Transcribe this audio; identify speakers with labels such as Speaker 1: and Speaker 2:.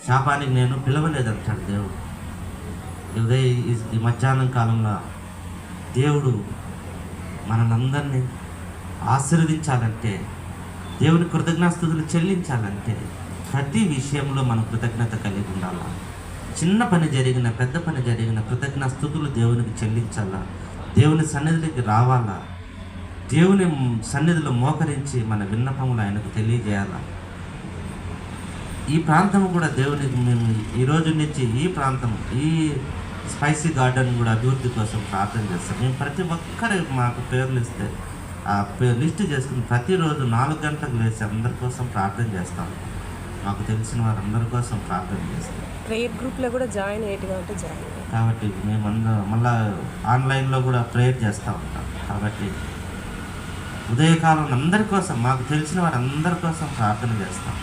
Speaker 1: శాపానికి నేను పిలవలేదంటాడు దేవుడు. ఈ మధ్యాహ్నం కాలంలో దేవుడు మనలందరినీ ఆశీర్వదించాలంటే, దేవుని కృతజ్ఞతాస్తుతులు చెల్లించాలంటే ప్రతి విషయంలో మనం కృతజ్ఞత కలిగి ఉండాలా. చిన్న పని జరిగిన, పెద్ద పని జరిగిన కృతజ్ఞతాస్తుతులు దేవునికి చెల్లించాలా. దేవుని సన్నిధికి రావాలా. దేవుని సన్నిధిలో మోకరించి మన విన్నపములు ఆయనకు తెలియజేయాలా. ఈ ప్రాంతం కూడా దేవునికి మేము ఈరోజు నుంచి ఈ ప్రాంతం, ఈ స్పైసీ గార్డెన్ కూడా అభివృద్ధి కోసం ప్రార్థన చేస్తాం. మేము ప్రతి ఒక్కరి మాకు పేర్లు ఇస్తే ఆ లిస్ట్ చేసుకుని ప్రతిరోజు 4 గంటలకు లేచి అందరి కోసం ప్రార్థన చేస్తాం. మాకు తెలిసిన వారందరి కోసం ప్రార్థన చేస్తాం.
Speaker 2: ప్రేయర్ గ్రూప్లో కూడా జాయిన్
Speaker 1: కాబట్టి మేము మళ్ళీ ఆన్లైన్లో కూడా ప్రేయర్ చేస్తూ ఉంటాం. కాబట్టి ఉదయకాలం అందరి కోసం, మాకు తెలిసిన వారందరి కోసం ప్రార్థన చేస్తాం.